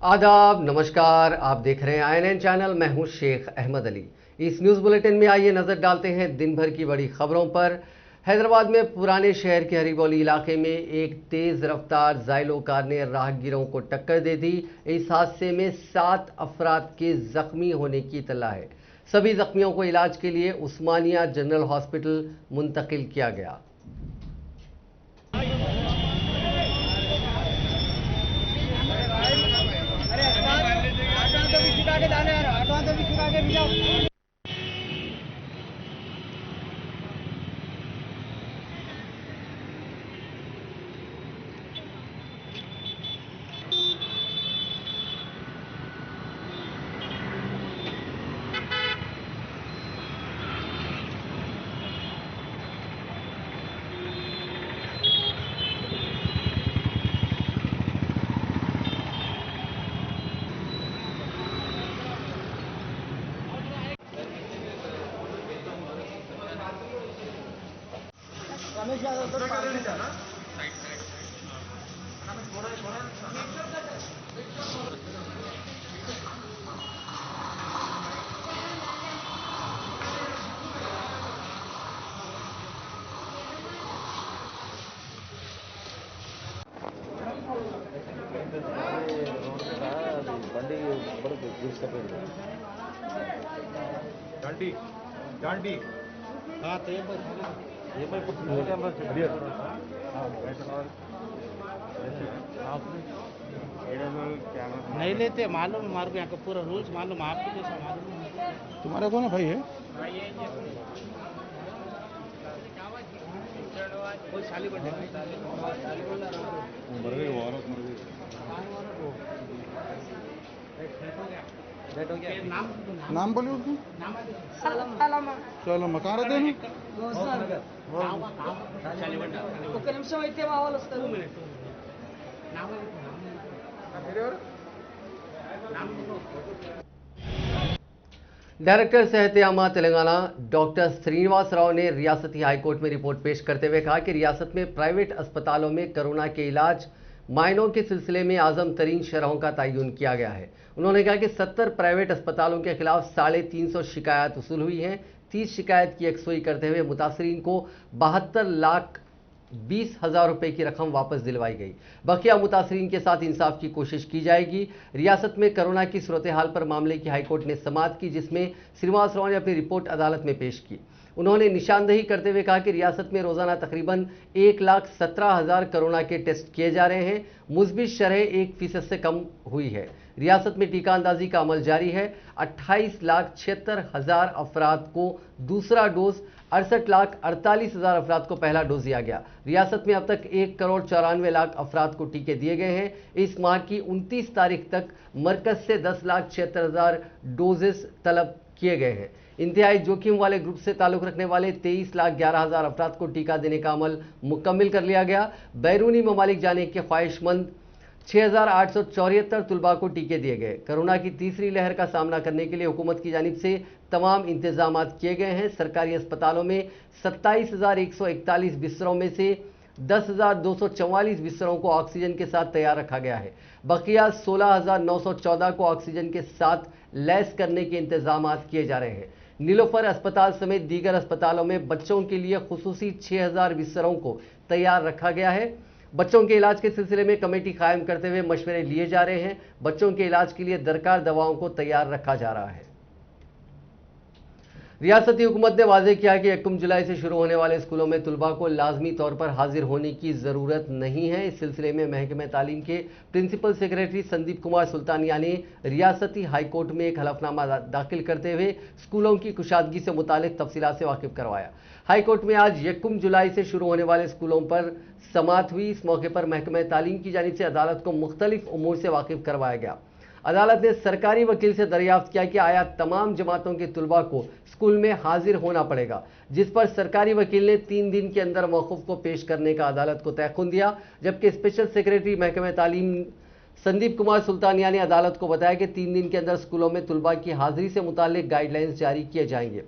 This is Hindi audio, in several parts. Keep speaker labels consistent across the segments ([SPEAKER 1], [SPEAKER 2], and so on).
[SPEAKER 1] आदाब, नमस्कार। आप देख रहे हैं INN चैनल। मैं हूं शेख अहमद अली। इस न्यूज़ बुलेटिन में आइए नजर डालते हैं दिन भर की बड़ी खबरों पर। हैदराबाद में पुराने शहर के हरिबौली इलाके में एक तेज रफ्तार जाइलो कार ने राहगीरों को टक्कर दे दी। इस हादसे में 7 अफराद के जख्मी होने की इत्तला है। सभी जख्मियों को इलाज के लिए उस्मानिया जनरल हॉस्पिटल मुंतकिल किया गया।
[SPEAKER 2] బండి బడుకు తీసుకుపోయింది డాండి డాండి ये भाई कुछ नहीं कैमरा चलिए
[SPEAKER 3] नहीं लेते, मालूम हमारे को यहाँ का पूरा रूल्स मालूम, आपको जैसा मालूम
[SPEAKER 4] तुम्हारा कौन है भाई है?
[SPEAKER 3] कोई साली बन
[SPEAKER 4] मर गई वो औरत मर गई। नाम बोलिए उसको। चलो मकान रहते हैं
[SPEAKER 5] ఒక నిమిషం అయితే మా వాళ్ళు వస్తారు.
[SPEAKER 1] डायरेक्टर सेहत-ए-आमा तेलंगाना डॉक्टर श्रीनिवास राव ने रियासती हाईकोर्ट में रिपोर्ट पेश करते हुए कहा कि रियासत में प्राइवेट अस्पतालों में कोरोना के इलाज मायनों के सिलसिले में आजम तरीन शरहों का तयन किया गया है। उन्होंने कहा कि 70 प्राइवेट अस्पतालों के खिलाफ 350 शिकायत वसूल हुई हैं। 30 शिकायत की यकसुई करते हुए मुतासरीन को 72,20,000 रुपए की रकम वापस दिलवाई गई। बकिया मुतासरीन के साथ इंसाफ की कोशिश की जाएगी। रियासत में कोरोना की सूरत हाल पर मामले की हाईकोर्ट ने समाअत की, जिसमें श्रीनिवास राव ने अपनी रिपोर्ट अदालत में पेश की। उन्होंने निशानदेही करते हुए कहा कि रियासत में रोजाना तकरीबन 1,17,000 कोरोना के टेस्ट किए जा रहे हैं। मुस्बित शरह 1% से कम हुई है। रियासत में टीका अंदाजी का अमल जारी है। 28,76,000 अफराद को दूसरा डोज, 68,48,000 अफराद को पहला डोज दिया गया। रियासत में अब तक 1,94,00,000 अफराद को टीके दिए गए हैं। इस माह की 29 तारीख तक मरकज से 10,76,000 डोजेस तलब किए गए हैं। इंतहाई जोखिम वाले ग्रुप से ताल्लुक रखने वाले 23,11,000 अफराद को टीका देने का अमल मुकम्मल कर लिया गया। बैरूनी ममालिक जाने के ख्वाहिशमंद 6,874 तुलबा को टीके दिए गए। कोरोना की तीसरी लहर का सामना करने के लिए हुकूमत की जानिब से तमाम इंतजाम किए गए हैं। सरकारी अस्पतालों में 27,141 बिस्तरों में से 10,244 बिस्तरों को ऑक्सीजन के साथ तैयार रखा गया है। बकिया 16,914 को ऑक्सीजन के साथ लैस करने के इंतजाम किए जा रहे हैं। नीलोफर अस्पताल समेत दीगर अस्पतालों में बच्चों के लिए खुसूसी 6,000 बिस्तरों को तैयार रखा गया है। बच्चों के इलाज के सिलसिले में कमेटी कायम करते हुए मशवरे लिए जा रहे हैं। बच्चों के इलाज के लिए दरकार दवाओं को तैयार रखा जा रहा है। रियासती हुकूमत ने वाज़ेह किया कि 1 जुलाई से शुरू होने वाले स्कूलों में तुलबा को लाजमी तौर पर हाजिर होने की ज़रूरत नहीं है। इस सिलसिले में महकमे तालीम के प्रिंसिपल सेक्रेटरी संदीप कुमार सुल्तानिया ने रियासती हाईकोर्ट में एक हलफनामा दाखिल करते हुए स्कूलों की कुशादगी से मुतालिक तफसीलात से वाकिफ करवाया। हाईकोर्ट में आज 1 जुलाई से शुरू होने वाले स्कूलों पर समाअत हुई। इस मौके पर महकमे तालीम की जानिब से अदालत को मुख्तलिफ उमूर से वाकिफ करवाया गया। अदालत ने सरकारी वकील से दरियाफ्त किया कि आया तमाम जमातों के तुलबा को स्कूल में हाजिर होना पड़ेगा, जिस पर सरकारी वकील ने 3 दिन के अंदर मौकूफ को पेश करने का अदालत को तयखुन दिया। जबकि स्पेशल सेक्रेटरी महकमे तालीम संदीप कुमार सुल्तानिया ने अदालत को बताया कि 3 दिन के अंदर स्कूलों में तुलबा की हाजिरी से मुताल्लिक गाइडलाइंस जारी किए जाएंगे,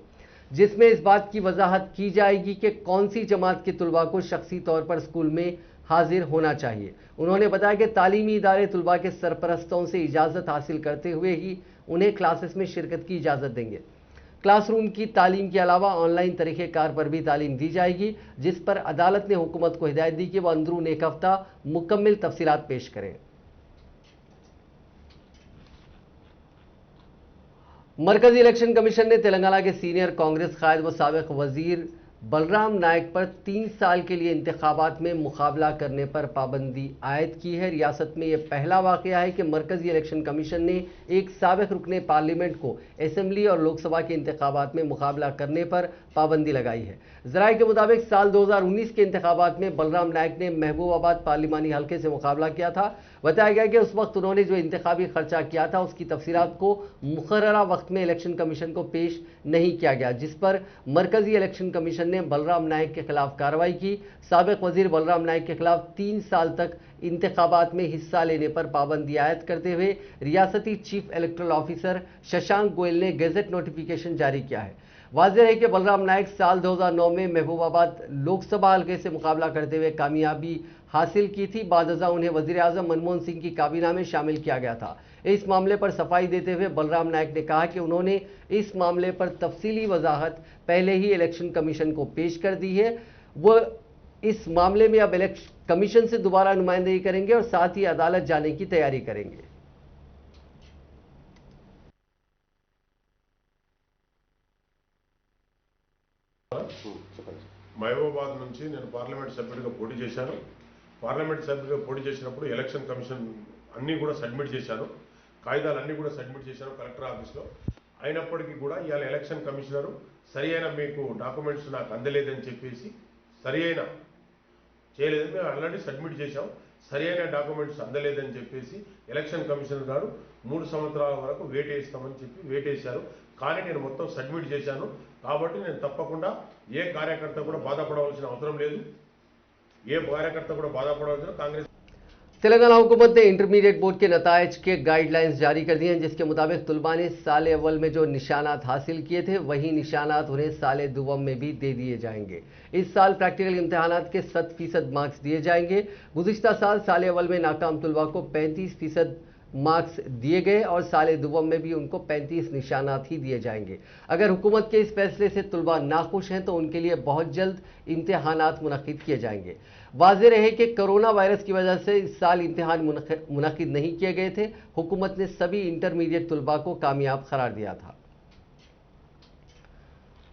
[SPEAKER 1] जिसमें इस बात की वजाहत की जाएगी कि कौन सी जमात के तुलबा को शख्सी तौर पर स्कूल में हाजिर होना चाहिए। उन्होंने बताया कि तालीमी इदारे तलबा के सरपरस्तों से इजाज़त हासिल करते हुए ही उन्हें क्लासेस में शिरकत की इजाज़त देंगे। क्लासरूम की तालीम के अलावा ऑनलाइन तरीक़ेकार पर भी तालीम दी जाएगी, जिस पर अदालत ने हुकूमत को हिदायत दी कि वह अंदरून एक हफ्ता मुकम्मल तफसीलात पेश करें। मरकजी इलेक्शन कमीशन ने तेलंगाना के सीनियर कांग्रेस कायद व साबिक वजीर बलराम नायक पर 3 साल के लिए इंतखाबात में मुकाबला करने पर पाबंदी आयद की है। रियासत में यह पहला वाकया है कि मरकजी इलेक्शन कमीशन ने एक साबिक रुकने पार्लियामेंट को असेंबली और लोकसभा के इंतखाबात में मुकाबला करने पर पाबंदी लगाई है। जराये के मुताबिक साल 2019 के इंतखाबात में बलराम नायक ने महबूबाबाद पार्लिमानी हल्के से मुकाबला किया था। बताया गया कि उस वक्त उन्होंने जो इंतखाबी खर्चा किया था उसकी तफसीलात को मुकर्ररा वक्त में इलेक्शन कमीशन को पेश नहीं किया गया, जिस पर मरकजी इलेक्शन कमीशन ने बलराम नायक के खिलाफ कार्रवाई की। साबिक वजीर बलराम नायक के खिलाफ 3 साल तक इंतखाबात में हिस्सा लेने पर पाबंदी आयद करते हुए रियासती chief electoral officer Shashank Goyal ने गेजेट नोटिफिकेशन जारी किया है। वाज़ेह है कि बलराम नायक साल 2009 में महबूबाबाद लोकसभा हल्के से मुकाबला करते हुए कामयाबी हासिल की थी। बादअज़ा उन्हें वज़ीर आज़म मनमोहन सिंह की काबीना में शामिल किया गया था। इस मामले पर सफाई देते हुए बलराम नायक ने कहा कि उन्होंने इस मामले पर तफसीली वजाहत पहले ही इलेक्शन कमीशन को पेश कर दी है। वह इस मामले में अब इलेक्शन कमीशन से दोबारा नुमाइंदगी करेंगे और साथ ही अदालत जाने की तैयारी करेंगे।
[SPEAKER 6] మహబూబాబాద్ నుంచి నేను పార్లమెంట్ సభ్యుడిగా పోటీ చేశాను. పార్లమెంట్ సభ్యుడిగా పోటీ చేసినప్పుడు ఎలక్షన్ కమిషన్ అన్నీ కూడా సబ్మిట్ చేశాను, కాగితాలన్నీ కూడా సబ్మిట్ చేశాను కలెక్టర్ ఆఫీస్లో. అయినప్పటికీ కూడా ఇవాళ ఎలక్షన్ కమిషనరు సరి అయిన మీకు డాక్యుమెంట్స్ నాకు అందలేదని చెప్పేసి సరి అయిన చేయలేదని మేము ఆల్రెడీ సబ్మిట్ చేశాం. సరి అయిన డాక్యుమెంట్స్ అందలేదని చెప్పేసి ఎలక్షన్ కమిషనర్ గారు 3 సంవత్సరాల వరకు వెయిట్ చేస్తామని చెప్పి వెయిట్ చేశారు. కానీ నేను మొత్తం సబ్మిట్ చేశాను కాబట్టి నేను తప్పకుండా ఏ కార్యకర్త కూడా బాధపడవలసిన అవసరం లేదు. ఏ కార్యకర్త కూడా బాధపడవలసిన కాంగ్రెస్
[SPEAKER 1] तेलंगाना हुकूमत ने इंटरमीडिएट बोर्ड के नतायज के गाइडलाइंस जारी कर दिए हैं, जिसके मुताबिक तुलबा ने साल अव्वल में जो निशानात हासिल किए थे वही निशानात उन्हें साल दुवम में भी दे दिए जाएंगे। इस साल प्रैक्टिकल इम्तहानात के 100% मार्क्स दिए जाएंगे। गुज़िश्ता साल अव्वल में नाकाम तुलबा को 35% मार्क्स दिए गए और साल दुवम में भी उनको 35 निशानात ही दिए जाएंगे। अगर हुकूमत के इस फैसले से तुलबा नाखुश हैं तो उनके लिए बहुत जल्द इम्तहानात मुनक़िद किए जाएंगे। वाज़ेह रहे कि कोरोना वायरस की वजह से इस साल इम्तहान मुनक़िद नहीं किए गए थे। हुकूमत ने सभी इंटरमीडिएट तुलबा को कामयाब करार दिया था।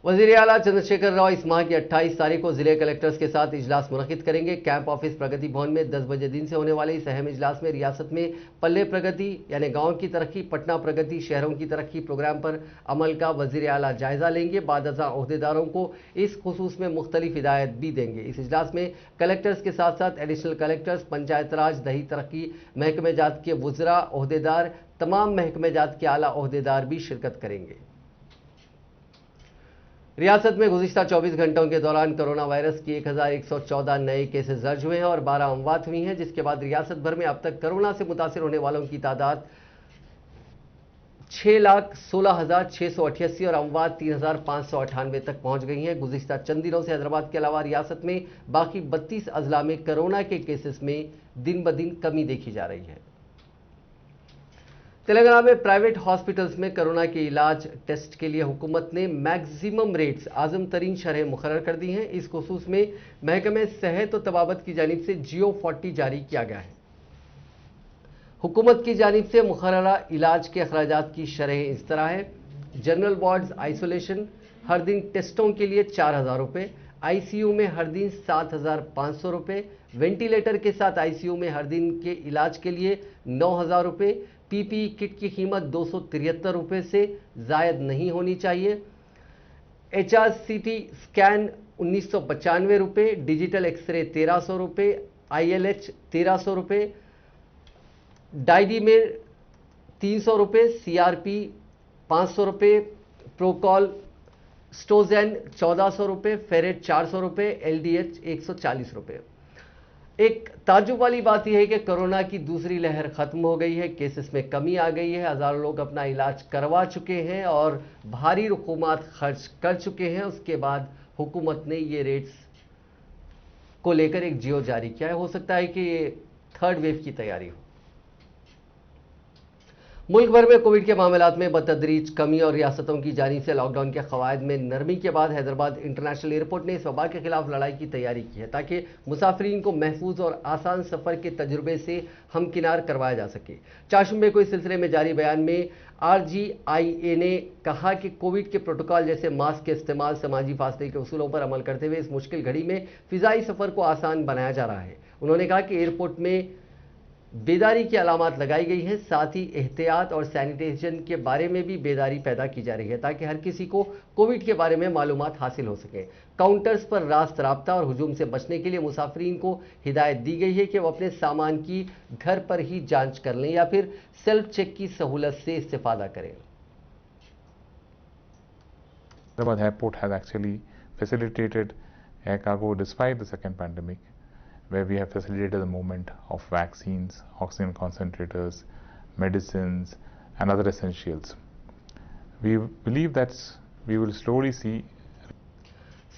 [SPEAKER 1] वज़ीर आला चंद्रशेखर राव इस माह की 28 तारीख को जिले कलेक्टर्स के साथ इजलास मुनक़िद करेंगे। कैंप ऑफिस प्रगति भवन में 10 बजे दिन से होने वाले इस अहम इजलास में रियासत में पल्ले प्रगति यानी गांव की तरक्की, पटना प्रगति, शहरों की तरक्की प्रोग्राम पर अमल का वज़ीर आला जायजा लेंगे। बादअज़ा ओहदेदारों को इस खुसूस में मुख्तलिफ हिदायत भी देंगे। इस इजलास में कलेक्टर्स के साथ साथ एडिशनल कलेक्टर्स, पंचायत राज, दही तरक्की महकमे जात के वुज़रा, ओहदेदार, तमाम महकमे जात के आला ओहदेदार भी शिरकत करेंगे। रियासत में गुज़िश्ता 24 घंटों के दौरान कोरोना वायरस की 1114 नए केसेस दर्ज हुए हैं और 12 अमवात हुई हैं, जिसके बाद रियासत भर में अब तक कोरोना से मुतासिर होने वालों की तादाद 6,16,688 और अमवात 3,598 तक पहुंच गई हैं। गुज़िश्ता चंद दिनों से हैदराबाद के अलावा रियासत में बाकी 32 अजला में कोरोना के केसेस में दिन ब दिन कमी देखी जा रही है। तेलंगाना में प्राइवेट हॉस्पिटल्स में कोरोना के इलाज टेस्ट के लिए हुकूमत ने मैक्सिमम रेट्स आज़म तरीन शरह मुकर्रर कर दी हैं। इस खुसूस में महकमे सेहत और तबाबत की जानिब से जियो 40 जारी किया गया है। हुकूमत की जानिब से मुकर्ररा इलाज के अखराजात की शरह इस तरह है। जनरल वार्ड्स आइसोलेशन हर दिन टेस्टों के लिए 4,000 रुपये, ICU में हर दिन 7,500 रुपये, वेंटिलेटर के साथ ICU में हर दिन के इलाज के लिए 9,000 रुपये, PPE किट की कीमत 273 रुपये से जायद नहीं होनी चाहिए, HRCT स्कैन 1995 रुपये, डिजिटल एक्सरे 1300 रुपये, ILH 1300 रुपये, डायडीमेर 300 रुपये, CRP 500 रुपये, प्रोकॉल स्टोजैन 1400 रुपये, फेरेट 400 रुपये, LDH 140 रुपये। एक ताज्जुब वाली बात यह है कि कोरोना की दूसरी लहर खत्म हो गई है, केसेस में कमी आ गई है, हज़ारों लोग अपना इलाज करवा चुके हैं और भारी रकूमात खर्च कर चुके हैं। उसके बाद हुकूमत ने ये रेट्स को लेकर एक जियो जारी किया है। हो सकता है कि ये थर्ड वेव की तैयारी हो। मुल्क भर में कोविड के मामलात में बतदरीज कमी और रियासतों की जानिब से लॉकडाउन के कवायद में नरमी के बाद हैदराबाद इंटरनेशनल एयरपोर्ट ने इस वबा के खिलाफ लड़ाई की तैयारी की है ताकि मुसाफिरीन को महफूज और आसान सफर के तजुर्बे से हमकिनार करवाया जा सके। चारशंबे को इस सिलसिले में जारी बयान में RGIA ने कहा कि कोविड के प्रोटोकॉल जैसे मास्क के इस्तेमाल, समाजी फासले के उसूलों पर अमल करते हुए इस मुश्किल घड़ी में फिजाई सफर को आसान बनाया जा रहा है। उन्होंने कहा कि एयरपोर्ट में बेदारी की अलामत लगाई गई है, साथ ही एहतियात और सैनिटाइजेशन के बारे में भी बेदारी पैदा की जा रही है ताकि हर किसी को कोविड के बारे में मालूमात हासिल हो सके। काउंटर्स पर रास्त राब्ता और हुजूम से बचने के लिए मुसाफिरीन को हिदायत दी गई है कि वो अपने सामान की घर पर ही जांच कर लें या फिर सेल्फ चेक की सहूलत से इस्तेफादा करें।
[SPEAKER 7] Hyderabad Airport has actually facilitated air cargo despite the second pandemic, where we have facilitated the movement of vaccines, oxygen concentrators, medicines and other essentials. We believe that we will slowly see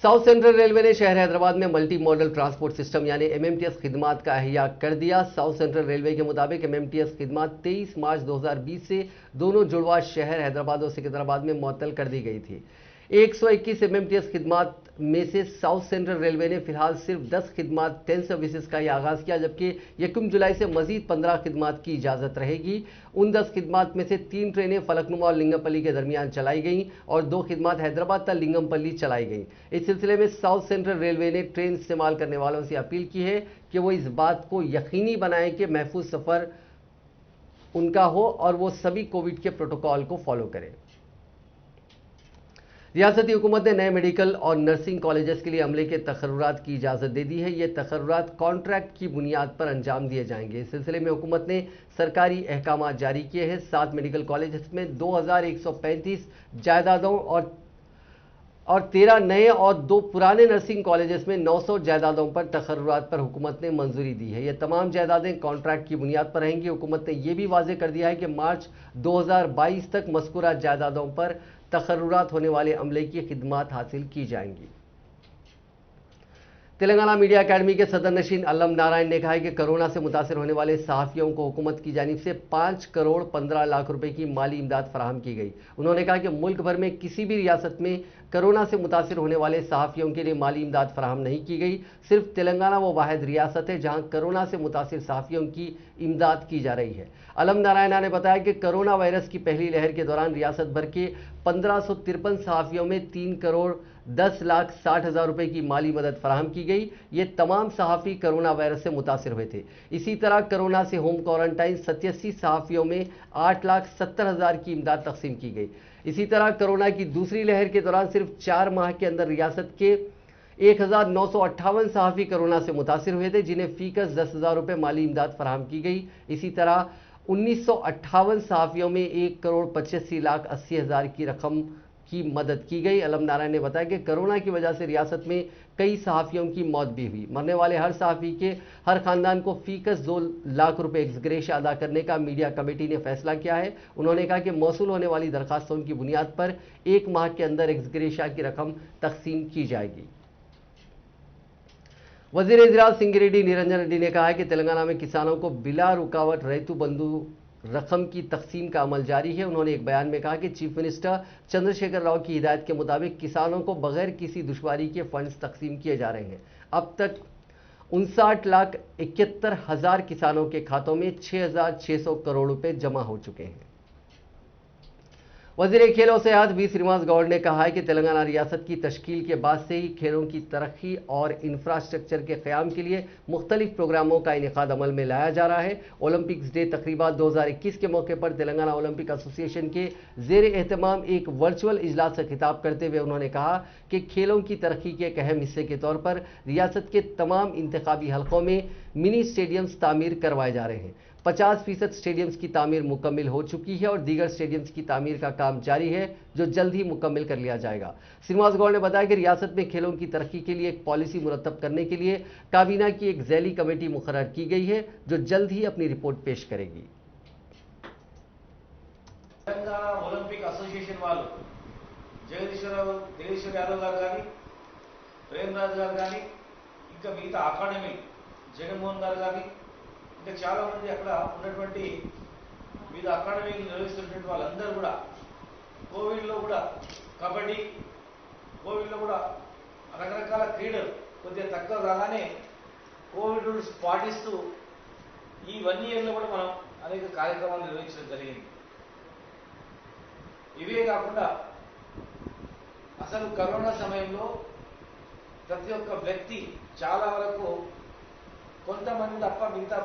[SPEAKER 1] south central railway ने शहर हैदराबाद में मल्टी मॉडल ट्रांसपोर्ट सिस्टम यानी MMTS खिदमात का अहिया कर दिया। साउथ सेंट्रल रेलवे के मुताबिक MMTS खिदमात 23 मार्च 2020 से दोनों जुड़वा शहर हैदराबाद और सिकंदराबाद में मुअत्तल कर दी गई थी। 121 MMTS खिदमात में से साउथ सेंट्रल रेलवे ने फिलहाल सिर्फ 10 खिदमात 10 सर्विसेज का ही आगाज किया, जबकि 1 जुलाई से मजीद 15 खिदमात की इजाजत रहेगी। उन 10 खिदमात में से 3 ट्रेनें फलकनुमा और लिंगमपल्ली के दरमियान चलाई गईं और 2 खिदमात हैदराबाद तक लिंगमपल्ली चलाई गईं। इस सिलसिले में साउथ सेंट्रल रेलवे ने ट्रेन इस्तेमाल करने वालों से अपील की है कि वो इस बात को यकीनी बनाएं कि महफूज सफर उनका हो और वो सभी कोविड के प्रोटोकॉल को फॉलो करें। रियासती हुकूमत ने नए मेडिकल और नर्सिंग कॉलेजेस के लिए अमले के तकर्रुरात की इजाज़त दे दी है। ये तकर्रुरात कॉन्ट्रैक्ट की बुनियाद पर अंजाम दिए जाएंगे। इस सिलसिले में हुकूमत ने सरकारी अहकाम जारी किए हैं। 7 मेडिकल कॉलेजेस में 2135 जायदादों और 13 नए और 2 पुराने नर्सिंग कॉलेजेस में 900 जायदादों पर तकर्रुरात पर हुकूमत ने मंजूरी दी है। ये तमाम जायदादें कॉन्ट्रैक्ट की बुनियाद पर रहेंगी। हुकूमत ने यह भी वाज़ेह कर दिया है कि मार्च 2022 तक मज़कूरा जायदादों पर तकर्रुरात होने वाले अमले की खिदमात हासिल की जाएंगी। तेलंगाना मीडिया अकेडमी के सदर नशीन अलम नारायण ने कहा है कि कोरोना से मुतासर होने वाले सहाफ़ियों को हुकूमत की जानिब से 5 करोड़ 15 लाख रुपए की माली इमदाद फराहम की गई। उन्होंने कहा कि मुल्क भर में किसी भी रियासत में कोरोना से मुतासर होने वाले सहाफ़ियों के लिए माली इमदाद फराहम नहीं की गई। सिर्फ तेलंगाना वो वाहिद रियासत है जहां कोरोना से मुतासर सहाफ़ियों की इमदाद की जा रही है। अलम नारायणा ने बताया कि कोरोना वायरस की पहली लहर के दौरान रियासत भर के 1553 सहाफ़ियों में 3 करोड़ 10 लाख 60 हज़ार रुपए की माली मदद फराहम की गई। ये तमाम सहाफ़ी कोरोना वायरस से मुतासर हुए थे। इसी तरह कोरोना से होम क्वारंटाइन 87 सहाफ़ियों में 8 लाख 70 हज़ार की इमदाद तकसीम की गई। इसी तरह कोरोना की दूसरी लहर के दौरान सिर्फ 4 माह के अंदर रियासत के 1958 सहाफ़ी कोरोना से मुतासर हुए थे, जिन्हें फीकस 10,000 रुपये माली इमदाद फराहम की गई। इसी तरह 1958 सहाफ़ियों में 1 करोड़ 85 लाख 80 हज़ार की रकम की मदद की गई। अलम नारायण ने बताया कि कोरोना की वजह से रियासत में कई सहाफ़ियों की मौत भी हुई। मरने वाले हर सहाफ़ी के हर खानदान को फीकस 2 लाख रुपए एक्सग्रेशिया अदा करने का मीडिया कमेटी ने फैसला किया है। उन्होंने कहा कि मौसूल होने वाली दरखास्तों की बुनियाद पर 1 माह के अंदर एक्सग्रेशिया की रकम तकसीम की जाएगी। वज़ीर-ए-ज़राअत सिंगिरेड्डी निरंजन रेड्डी ने कहा है कि तेलंगाना में किसानों को बिला रुकावट रैतु बंधु रकम की तकसीम का अमल जारी है। उन्होंने एक बयान में कहा कि चीफ मिनिस्टर चंद्रशेखर राव की हिदायत के मुताबिक किसानों को बगैर किसी दुश्वारी के फंड्स तकसीम किए जा रहे हैं। अब तक 59,71,000 किसानों के खातों में 6,600 करोड़ रुपए जमा हो चुके हैं। वज़ीर खेल और सेहत वी श्रीनिवास गौड़ ने कहा है कि तेलंगाना रियासत की तश्कील के बाद से ही खेलों की तरक्की और इंफ्रास्ट्रक्चर के क़याम के लिए मुख्तलिफ प्रोग्रामों का इनेकाद अमल में लाया जा रहा है। ओलंपिक्स डे तकरीबा 2021 के मौके पर तेलंगाना ओलंपिक एसोसिएशन के ज़ेर एहतमाम एक वर्चुअल इजलास से खिताब करते हुए उन्होंने कहा कि खेलों की तरक्की के एक अहम हिस्से के तौर पर रियासत के तमाम इंतखाबी हलकों में मिनी स्टेडियम्स तामीर करवाए जा रहे हैं। 50% स्टेडियम्स की तामीर मुकम्मल हो चुकी है और दीगर स्टेडियम्स की तामीर का काम जारी है, जो जल्द ही मुकम्मल कर लिया जाएगा। श्रीनिवास गौड़ ने बताया कि रियासत में खेलों की तरक्की के लिए एक पॉलिसी मुरतब करने के लिए काबीना की एक ज़ैली कमेटी मुकर्रर की गई है, जो जल्द ही अपनी रिपोर्ट पेश करेगी।
[SPEAKER 2] తెలంగాణ ఒలింపిక్ అసోసియేషన్ వాళ్ళు జగదీశ్వర్ యాదవ్ గారు కానీ ప్రేమ్ రాజ్ గారు కానీ ఇంకా మిగతా అకాడమీ జగన్మోహన్ గారు కానీ ఇంకా చాలా మంది అక్కడ ఉన్నటువంటి వివిధ అకాడమీలు నిర్వహిస్తున్నటువంటి వాళ్ళందరూ కూడా కోవిడ్లో కూడా కబడ్డీ, కోవిడ్లో కూడా రకరకాల క్రీడలు కొద్దిగా తక్కువ రాగానే కోవిడ్ రూల్స్ పాటిస్తూ ఈ 1 ఇయర్లో కూడా మనం అనేక కార్యక్రమాలు నిర్వహించడం జరిగింది. ఇవే కాకుండా అసలు కరోనా సమయంలో ప్రతి ఒక్క వ్యక్తి చాలా వరకు కొంతమంది తప్ప మిగతా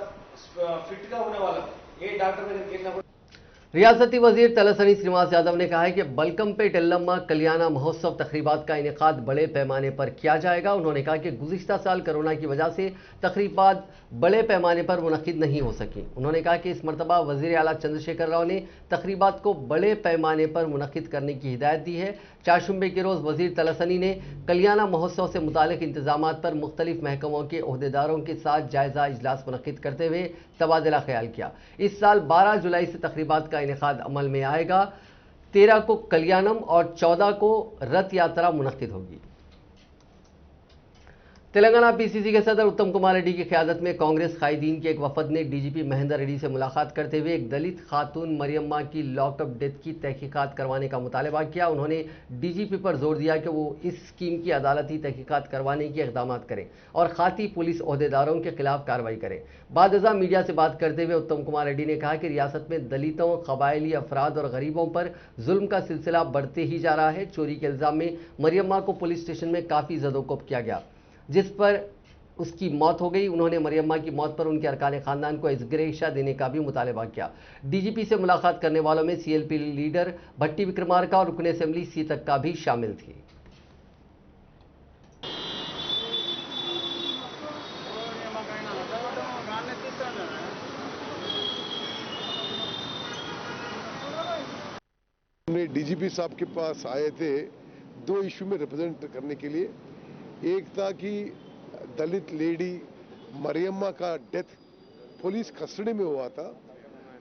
[SPEAKER 2] ఫిట్గా ఉన్న వాళ్ళు ఏ డాక్టర్ దగ్గరికి వెళ్ళినా కూడా
[SPEAKER 1] रियासती वजीर तलसनी श्रीनिवास यादव ने कहा है कि बलकम पे टेल्लम्मा कल्याणा महोत्सव तकरीबात का इनेकाद बड़े पैमाने पर किया जाएगा। उन्होंने कहा कि गुज़िश्ता साल कोरोना की वजह से तकरीबात बड़े पैमाने पर मुनक़िद नहीं हो सकी। उन्होंने कहा कि इस मरतबा वज़ीर आला चंद्रशेखर राव ने तकरीबात को बड़े पैमाने पर मुनक़िद करने की हिदायत दी है। चारशुम्बे के रोज़ वज़ीर तलसनी ने कल्याणा महोत्सव से मुतालिक इंतजामात पर मुख्तलिफ महकमों के ओहदेदारों के साथ जायज़ा इजलास मुनक़िद करते हुए तबादला ख्याल किया। इस साल 12 जुलाई से तकरीबात का इनेकाद अमल में आएगा। 13 को कल्याणम और 14 को रथ यात्रा मुनक़िद होगी। तेलंगाना पीसीसी के सदर उत्तम कुमार रेड्डी की क़यादत में कांग्रेस कायदीन के एक वफद ने डीजीपी महेंद्र रेड्डी से मुलाकात करते हुए एक दलित खातून मरियम्मा की लॉकअप डेथ की तहकीकात करवाने का मुतालबा किया। उन्होंने डीजीपी पर जोर दिया कि वो इस स्कीम की अदालती तहकीकात करवाने के इक़दाम करें और खाती पुलिस ओहदेदारों के खिलाफ कार्रवाई करें। बाद अज़ा मीडिया से बात करते हुए उत्तम कुमार रेड्डी ने कहा कि रियासत में दलितों, कबायली अफराद और गरीबों पर जुल्म का सिलसिला बढ़ते ही जा रहा है। चोरी के इल्ज़ाम में मरियम्मा को पुलिस स्टेशन में काफ़ी ज़दोकोब किया गया, जिस पर उसकी मौत हो गई। उन्होंने मरियम्मा की मौत पर उनके अरकान खानदान को इज़्गरेशा देने का भी मुतालबा किया। डीजीपी से मुलाकात करने वालों में सीएलपी लीडर भट्टी विक्रमार्का और रुकन असेंबली सीतक्का भी शामिल थी।
[SPEAKER 8] हमने डीजीपी साहब के पास आए थे 2 इशू में रिप्रेजेंट करने के लिए। एक था कि दलित लेडी मरियम्मा का डेथ पुलिस कस्टडी में हुआ था,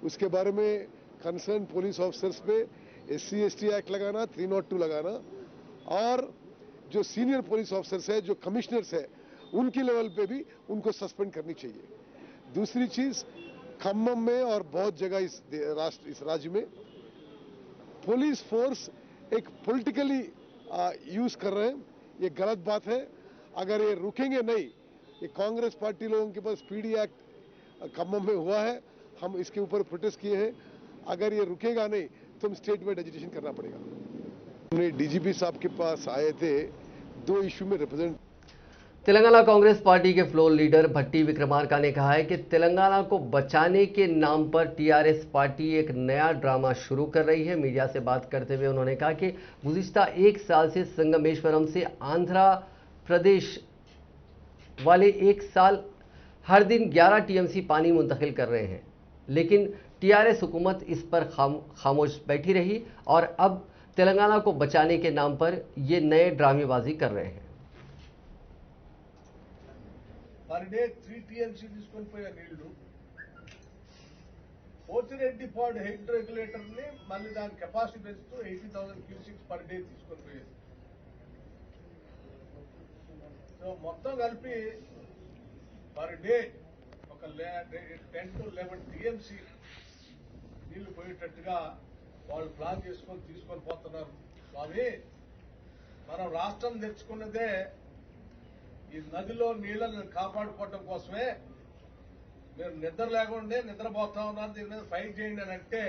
[SPEAKER 8] उसके बारे में कंसर्न पुलिस ऑफिसर्स पे SC/ST एक्ट लगाना, 302 लगाना, और जो सीनियर पुलिस ऑफिसर्स है, जो कमिश्नर्स है, उनकी लेवल पे भी उनको सस्पेंड करनी चाहिए। दूसरी चीज, खम्मम में और बहुत जगह इस राज्य में पुलिस फोर्स एक पॉलिटिकली यूज कर रहे हैं। ये गलत बात है। अगर ये रुकेंगे नहीं, ये कांग्रेस पार्टी लोगों के पास PD एक्ट खम्मम में हुआ है, हम इसके ऊपर प्रोटेस्ट किए हैं। अगर ये रुकेगा नहीं तो हम स्टेट वाइड एजिटेशन करना पड़ेगा। हमने डीजीपी साहब के पास आए थे 2 इशू में रिप्रेजेंट।
[SPEAKER 1] तेलंगाना कांग्रेस पार्टी के फ्लोर लीडर भट्टी विक्रमार्का ने कहा है कि तेलंगाना को बचाने के नाम पर टीआरएस पार्टी एक नया ड्रामा शुरू कर रही है। मीडिया से बात करते हुए उन्होंने कहा कि गुज़िश्ता 1 साल से संगमेश्वरम से आंध्र प्रदेश वाले 1 साल हर दिन 11 टीएमसी पानी मुंतकिल कर रहे हैं, लेकिन टीआरएस हुकूमत इस पर खामोश बैठी रही और अब तेलंगाना को बचाने के नाम पर ये नए ड्रामेबाजी कर रहे हैं।
[SPEAKER 9] పర్ డే 3 టీఎంసీ తీసుకొని పోయే నీళ్లు పోతిరెడ్డి పాడ్ హెడ్ రెగ్యులేటర్ ని మళ్ళీ దాని కెపాసిటీ పెంచుతూ 80,000 క్యూసిక్స్ పర్ డే తీసుకొని పోయేది. సో మొత్తం కలిపి పర్ డే ఒక 10 to 11 టీఎంసీ నీళ్లు పోయేటట్టుగా వాళ్ళు ప్లాన్ చేసుకొని తీసుకొని పోతున్నారు. స్వామి, మనం రాష్ట్రం తెచ్చుకున్నదే ఈ నదిలో నీళ్లను కాపాడుకోవటం కోసమే. మీరు నిద్ర లేకుండా నిద్రపోతా ఉన్నారు, దీని మీద ఫైట్ చేయండి అని అంటే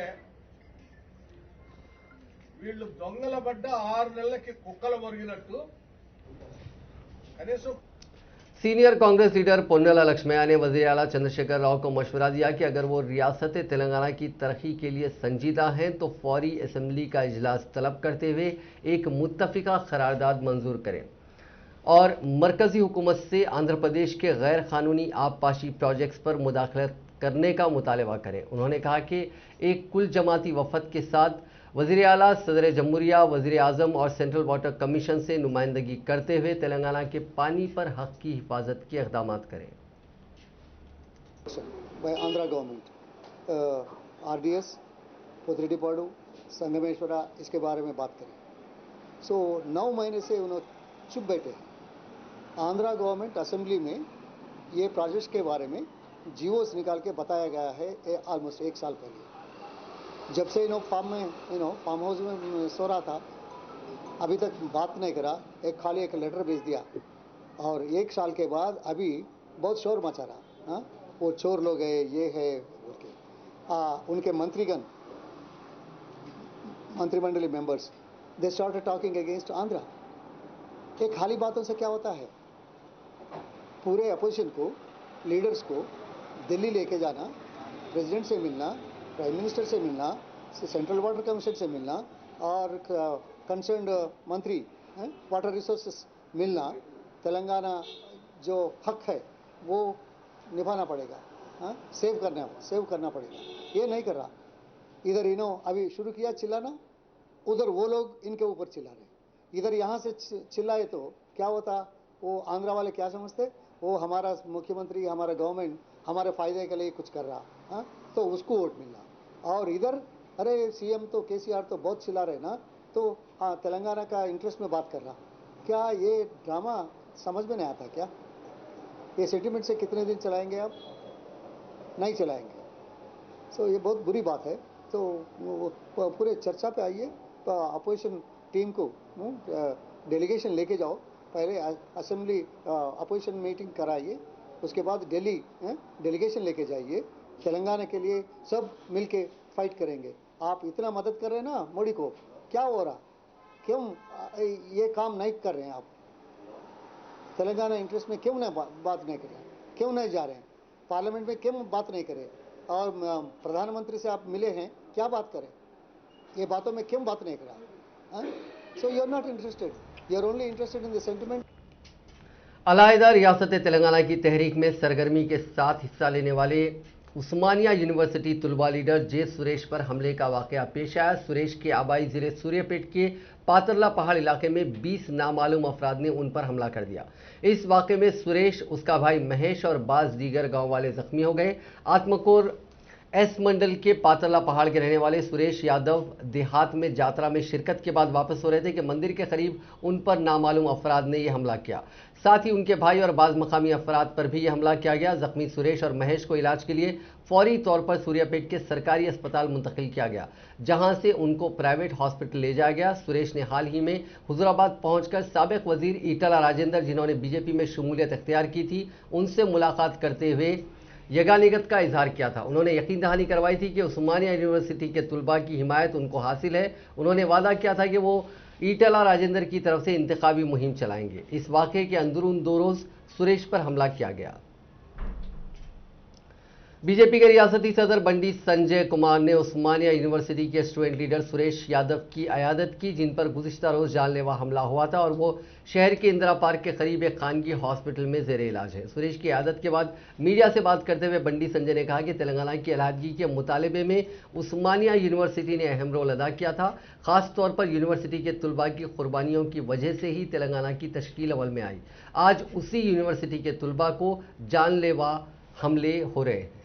[SPEAKER 9] వీళ్ళు దొంగల పడ్డ 6 నెలలకి కుక్కలు మొరిగినట్టు కనీసం।
[SPEAKER 1] सीनियर कांग्रेस लीडर पोन्नला लक्ष्मैया ने वज़ीर आला चंद्रशेखर राव को मशवरा दिया कि अगर वो रियासत तेलंगाना की तरक्की के लिए संजीदा हैं तो फौरी असेंबली का इजलास तलब करते हुए एक मुत्तफ़िका करारदाद मंजूर करें और मरकजी हुकूमत से आंध्र प्रदेश के गैर कानूनी आबपाशी प्रोजेक्ट्स पर मुदाखलत करने का मुतालबा करें। उन्होंने कहा कि एक कुल जमाती वफद के साथ वज़ीर आला, सदर जमहूरिया, वज़ीर आज़म और सेंट्रल वाटर कमीशन से नुमाइंदगी करते हुए तेलंगाना के पानी पर हक की हिफाजत के इक़दाम करें।
[SPEAKER 10] आंध्रा गवर्नमेंट RDS, पोतिरेड्डीपाडु, संगमेश्वरा, इसके बारे में बात करें। 9 महीने से उन्होंने चुप बैठे हैं। आंध्रा गवर्नमेंट असेंबली में ये प्रोजेक्ट के बारे में जीओस निकाल के बताया गया है ऑलमोस्ट 1 साल पहले। जब से फार्म हाउस में सो रहा था, अभी तक बात नहीं करा, खाली एक लेटर भेज दिया। और 1 साल के बाद अभी बहुत शोर मचा रहा। हाँ, वो चोर लोग है, ये है बोल के। उनके मंत्रीगण, मंत्रिमंडली members, they started talking against Andhra. ये खाली बातों से क्या होता है? पूरे अपोजिशन को, लीडर्स को दिल्ली लेके जाना, प्रेसिडेंट से मिलना, प्राइम मिनिस्टर से मिलना, सेंट्रल वाटर कमीशन से मिलना और कंसर्न्ड मंत्री वाटर रिसोर्सेस मिलना, तेलंगाना जो हक है वो निभाना पड़ेगा, सेव करना पड़ेगा। ये नहीं कर रहा। इधर अभी शुरू किया चिल्लाना, उधर वो लोग इनके ऊपर चिल्ला रहे। इधर यहाँ से चिल्लाए तो क्या होता? वो आंध्रा वाले क्या समझते? वो हमारा मुख्यमंत्री, हमारा गवर्नमेंट हमारे फायदे के लिए कुछ कर रहा, तो उसको वोट मिलना। और इधर अरे सीएम तो केसीआर तो बहुत चिल्ला रहे ना, तो हाँ तेलंगाना का इंटरेस्ट में बात कर रहा। क्या ये ड्रामा समझ में नहीं आता क्या? ये सेंटिमेंट से कितने दिन चलाएंगे आप? नहीं चलाएंगे। सो ये बहुत बुरी बात है। तो पूरे चर्चा पे आइए, तो अपोजिशन टीम को डेलीगेशन लेके जाओ, पहले असेंबली अपोजिशन मीटिंग कराइए, उसके बाद दिल्ली डेलीगेशन लेके जाइए। तेलंगाना के लिए सब मिलके फाइट करेंगे। आप इतना मदद कर रहे हैं ना मोदी को, क्या हो रहा? क्यों ये काम नहीं कर रहे हैं आप? तेलंगाना इंटरेस्ट में क्यों नहीं बात नहीं कर रहे हैं? क्यों नहीं जा रहे हैं पार्लियामेंट में? क्यों बात नहीं करें? और प्रधानमंत्री से आप मिले हैं, क्या बात करें? ये बातों में क्यों बात नहीं कर रहा? So you are not interested, you are only interested in the sentiment.
[SPEAKER 1] अलहदा रियासत तेलंगाना की तहरीक में सरगर्मी के साथ हिस्सा लेने वाले उस्मानिया यूनिवर्सिटी तुलबा लीडर जे सुरेश पर हमले का वाकया पेश आया। सुरेश के आबाई जिले सूर्यपेट के पातरला पहाड़ इलाके में 20 नामालूम अफराद ने उन पर हमला कर दिया। इस वाकये में सुरेश, उसका भाई महेश और बाज दीगर गांव वाले जख्मी हो गए। आत्मकोर एस मंडल के पातरला पहाड़ के रहने वाले सुरेश यादव देहात में यात्रा में शिरकत के बाद वापस हो रहे थे कि मंदिर के करीब उन पर नामालूम अफराद ने यह हमला किया। साथ ही उनके भाई और बाज मकामी अफराद पर भी यह हमला किया गया। जख्मी सुरेश और महेश को इलाज के लिए फौरी तौर पर सूर्यापेट के सरकारी अस्पताल मुंतकिल किया गया, जहां से उनको प्राइवेट हॉस्पिटल ले जाया गया। सुरेश ने हाल ही में हुजूराबाद पहुंचकर साबिक वजीर ईटला राजेंद्र, जिन्होंने बीजेपी में शमूलियत इख्तियार की थी, उनसे मुलाकात करते हुए यगानिगत का इजहार किया था। उन्होंने यकीन दहानी करवाई थी कि उस्मानिया यूनिवर्सिटी के तुलबा की हिमायत उनको हासिल है। उन्होंने वादा किया था कि वो ईटला राजेंद्र की तरफ से इंतखाबी मुहिम चलाएंगे। इस वाक़े के अंदरून 2 रोज सुरेश पर हमला किया गया। बीजेपी के रियासती सदर बंडी संजय कुमार ने उस्मानिया यूनिवर्सिटी के स्टूडेंट लीडर सुरेश यादव की अयादत की, जिन पर गुज़िश्ता रोज जानलेवा हमला हुआ था और वो शहर के इंदिरा पार्क के करीब एक खानगी हॉस्पिटल में जेर इलाज है। सुरेश की अयादत के बाद मीडिया से बात करते हुए बंडी संजय ने कहा कि तेलंगाना की अलहदगी के मुतालबे में उस्मानिया यूनिवर्सिटी ने अहम रोल अदा किया था। खास तौर पर यूनिवर्सिटी के तुलबा की कुर्बानियों की वजह से ही तेलंगाना की तश्कील अमल में आई। आज उसी यूनिवर्सिटी के तुलबा को जानलेवा हमले हो रहे हैं।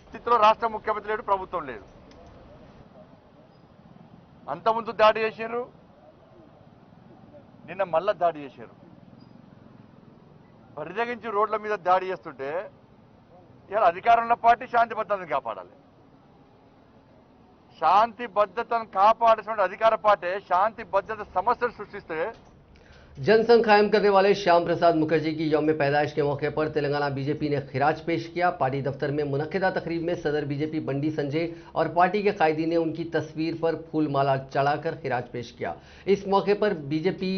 [SPEAKER 11] స్థితిలో రాష్ట్ర ముఖ్యమంత్రి లేడు, ప్రభుత్వం లేదు. అంతకుముందు దాడి చేశారు, నిన్న మళ్ళా దాడి చేశారు. పరిదగించి రోడ్ల మీద దాడి చేస్తుంటే ఇవాళ అధికారంలో పార్టీ శాంతి భద్రతను కాపాడాలి. శాంతి భద్రతను కాపాడాల్సిన అధికార పార్టీ శాంతి భద్రత సమస్యలు సృష్టిస్తే
[SPEAKER 1] जनसंघ कायम करने वाले श्याम प्रसाद मुखर्जी की यौम पैदाइश के मौके पर तेलंगाना बीजेपी ने खिराज पेश किया। पार्टी दफ्तर में मुनक्किदा तकरीब में सदर बीजेपी बंडी संजय और पार्टी के कायदी ने उनकी तस्वीर पर फूलमाला चढ़ाकर खिराज पेश किया। इस मौके पर बीजेपी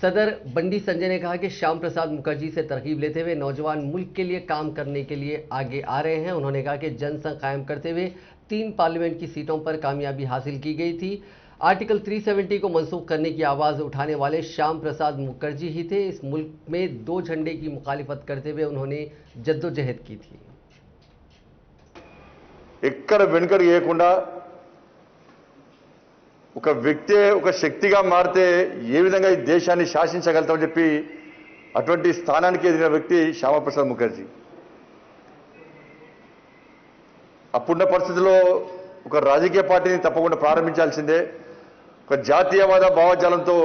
[SPEAKER 1] सदर बंडी संजय ने कहा कि श्याम प्रसाद मुखर्जी से तरकीब लेते हुए नौजवान मुल्क के लिए काम करने के लिए आगे आ रहे हैं। उन्होंने कहा कि जनसंघ कायम करते हुए 3 पार्लियामेंट की सीटों पर कामयाबी हासिल की गई थी। आर्टिकल 370 को मनसूख करने की आवाज़ उठाने वाले श्याम प्रसाद मुखर्जी ही थे। इस मुल्क में 2 झंडे की मुखालिफत करते हुए उन्होंने जद्दोजहद की थी।
[SPEAKER 11] ఎక్కడ వెనుకడు చేయకుండా ఒక వ్యక్తి ఒక శక్తిగా మారితే ఏ విధంగా ఈ దేశాన్ని శాసించగలుగుతామని చెప్పి అటువంటి స్థానానికి ఎదిగిన వ్యక్తి శ్యామప్రసాద్ ముఖర్జీ. అప్పుడున్న పరిస్థితుల్లో ఒక రాజకీయ పార్టీని తప్పకుండా ప్రారంభించాల్సిందే. ఒక జాతీయవాద భావజాలంతో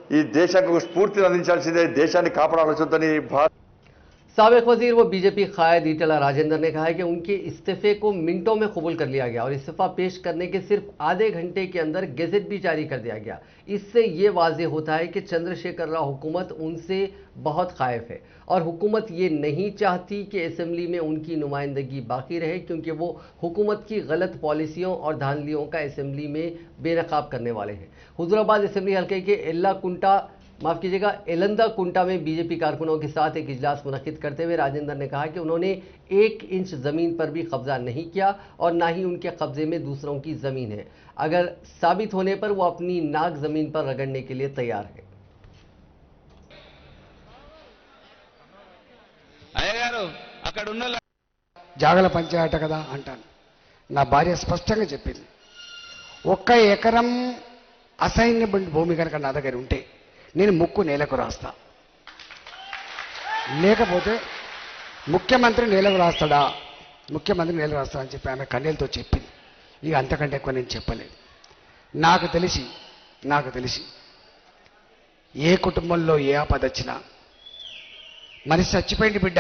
[SPEAKER 11] ఈ దేశానికి ఒక స్ఫూర్తిని అందించాల్సిందే, దేశాన్ని కాపాడాల్సిందని భారత
[SPEAKER 1] साबिक वजीर व बीजेपी कायद ईटला राजेंद्र ने कहा है कि उनके इस्तीफे को मिनटों में कबूल कर लिया गया और इस्तीफा पेश करने के सिर्फ आधे घंटे के अंदर गेजेट भी जारी कर दिया गया। इससे ये वाज़ेह होता है कि चंद्रशेखर राव हुकूमत उनसे बहुत खायफ है और हुकूमत ये नहीं चाहती कि असेंबली में उनकी नुमाइंदगी बाकी रहे, क्योंकि वो हुकूमत की गलत पॉलिसियों और धांधलियों का असेंबली में बेनकाब करने वाले हैं। हुजूराबाद असेंबली हल्के के एलंदा कुंटा में बीजेपी कारकुनों के साथ एक इजलास मुनक्किद करते हुए राजेंद्र ने कहा कि उन्होंने 1 इंच जमीन पर भी कब्जा नहीं किया और ना ही उनके कब्जे में दूसरों की जमीन है। अगर साबित होने पर वो अपनी नाक जमीन पर रगड़ने के लिए तैयार है।
[SPEAKER 12] జాగల పంచాయత కదా అంటాను. నా భార్య స్పష్టంగా చెప్పింది, 1 ఎకరం అసైన్మెంట్ భూమి కనుక నా దగ్గర ఉంటే నేను ముక్కు నేలకు రాస్తా, లేకపోతే ముఖ్యమంత్రి నేలకు రాస్తాడా, ముఖ్యమంత్రి నేలకు రాస్తా అని చెప్పి ఆమె కన్నీళ్ళతో చెప్పింది. ఇక అంతకంటే ఎక్కువ నేను చెప్పలేదు. నాకు తెలిసి ఏ కుటుంబంలో ఏ ఆపద వచ్చినా మనిషి చచ్చిపోయింది బిడ్డ,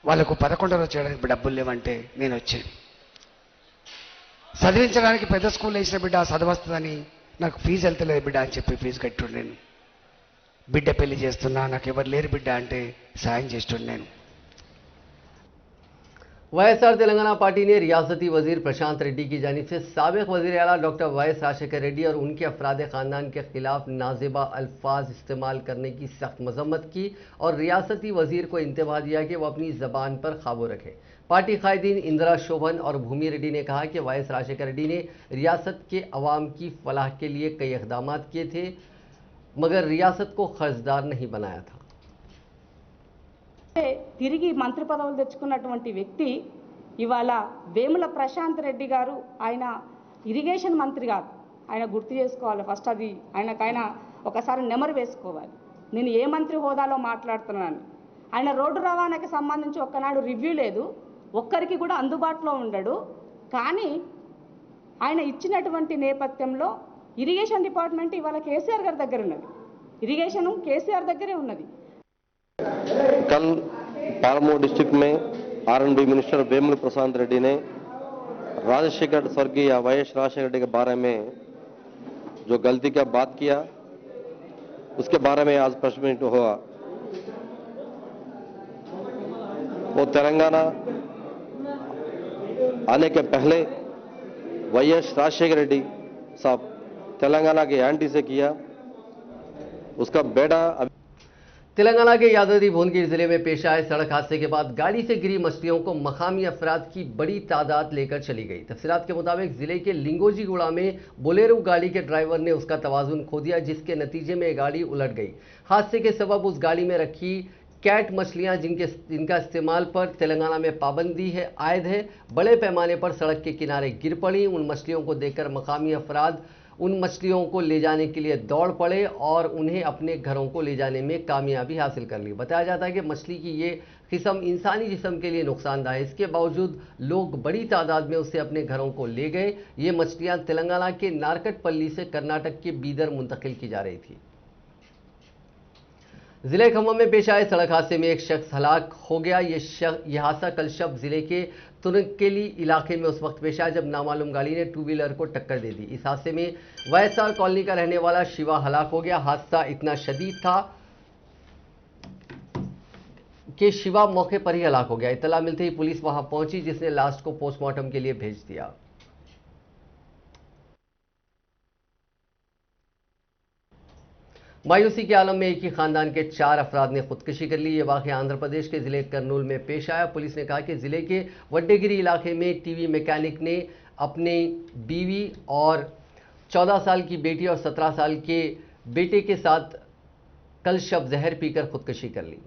[SPEAKER 12] వాళ్ళకు 11వ చేయడానికి డబ్బులు లేవంటే నేను వచ్చేది. చదివించడానికి పెద్ద స్కూల్ వేసిన బిడ్డ చదవస్తుందని నాకు ఫీజు వెళ్తలేదు బిడ్డ అని చెప్పి ఫీజు కట్టుండే నేను. బిడ్డ పెళ్లి చేస్తున్నా, నాకు ఎవరు లేరు బిడ్డ అంటే సాయం చేస్తుండే నేను.
[SPEAKER 1] वाईएसआर तेलंगाना पार्टी ने रियासती वजीर प्रशांत रेड्डी की जानिब से साबिक वजीर आला डॉक्टर वाईएस राजशेखर रेड्डी और उनके अफराद खानदान के खिलाफ नाजेबा अल्फाज इस्तेमाल करने की सख्त मजम्मत की और रियासती वजीर को इंतबाह दिया कि वो अपनी जबान पर काबू रखें। पार्टी कायदीन इंदिरा शोभन और भूमि रेड्डी ने कहा कि वाईएस राजशेखर रेड्डी ने रियासत के अवाम की फलाह के लिए कई इकदाम किए थे, मगर रियासत को कर्जदार नहीं बनाया था।
[SPEAKER 13] తిరిగి మంత్రి పదవులు తెచ్చుకున్నటువంటి వ్యక్తి ఇవాళ వేముల ప్రశాంత్ రెడ్డి గారు, ఆయన ఇరిగేషన్ మంత్రి గారు. ఆయన గుర్తు చేసుకోవాలి ఫస్ట్, అది ఆయనకైనా ఒకసారి నెమరు వేసుకోవాలి. నేను ఏ మంత్రి హోదాలో మాట్లాడుతున్నాను. ఆయన రోడ్డు రవాణాకి సంబంధించి ఒక్కనాడు రివ్యూ లేదు, ఒక్కరికి కూడా అందుబాటులో ఉండడు. కానీ ఆయన ఇచ్చినటువంటి నేపథ్యంలో ఇరిగేషన్ డిపార్ట్మెంట్ ఇవాళ కేసీఆర్ గారి దగ్గర ఉన్నది, ఇరిగేషన్ కేసీఆర్ దగ్గరే ఉన్నది.
[SPEAKER 14] कल पालमोर डिस्ट्रिक्ट में R&B मिनिस्टर वेमुल प्रशांत रेड्डी ने राजशेखर स्वर्गीय वाईएस राजशेखर रेड्डी के बारे में जो गलती का बात किया, उसके बारे में आज प्रेस मीट हुआ। वो तेलंगाना आने के पहले वाईएस राजशेखर रेड्डी साहब तेलंगाना के एंटी से किया, उसका बेटा
[SPEAKER 1] तेलंगाना के यादाद्री भुवनगिर जिले में पेश आए सड़क हादसे के बाद गाड़ी से गिरी मछलियों को मकामी अफराद की बड़ी तादाद लेकर चली गई। तफसीलात के मुताबिक जिले के लिंगोजीगुड़ा में बोलेरो गाड़ी के ड्राइवर ने उसका तवाजुन खो दिया, जिसके नतीजे में गाड़ी उलट गई। हादसे के सबब उस गाड़ी में रखी कैट मछलियां जिनका इस्तेमाल पर तेलंगाना में पाबंदी है आयद है, बड़े पैमाने पर सड़क के किनारे गिर पड़ी। उन मछलियों को देखकर मकामी अफराद उन मछलियों को ले जाने के लिए दौड़ पड़े और उन्हें अपने घरों को ले जाने में कामयाबी हासिल कर ली। बताया जाता है कि मछली की ये किस्म इंसानी जिस्म के लिए नुकसानदायक है, इसके बावजूद लोग बड़ी तादाद में उससे अपने घरों को ले गए। ये मछलियां तेलंगाना के नारकटपल्ली से कर्नाटक के बीदर मुंतकिल की जा रही थी। जिले खम्मम में पेश आए सड़क हादसे में एक शख्स हलाक हो गया। यह हादसा कल शब जिले के तुनकेली इलाके में उस वक्त पेश आया जब नामालूम गाड़ी ने 2 व्हीलर को टक्कर दे दी। इस हादसे में वाईएसआर कॉलोनी का रहने वाला शिवा हलाक हो गया। हादसा इतना शदीद था कि शिवा मौके पर ही हलाक हो गया। इत्तला मिलते ही पुलिस वहां पहुंची, जिसने लाश को पोस्टमार्टम के लिए भेज दिया। मायूसी के आलम में एक ही खानदान के 4 अफराद ने खुदकुशी कर ली। ये वाक़या आंध्र प्रदेश के जिले कर्नूल में पेश आया। पुलिस ने कहा कि जिले के वड्डेगिरी इलाके में टीवी मैकेनिक ने अपने बीवी और 14 साल की बेटी और 17 साल के बेटे के साथ कल शब जहर पीकर खुदकुशी कर ली।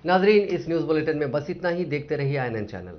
[SPEAKER 1] नाजरीन, इस न्यूज़ बुलेटिन में बस इतना ही। देखते रहिए INN चैनल।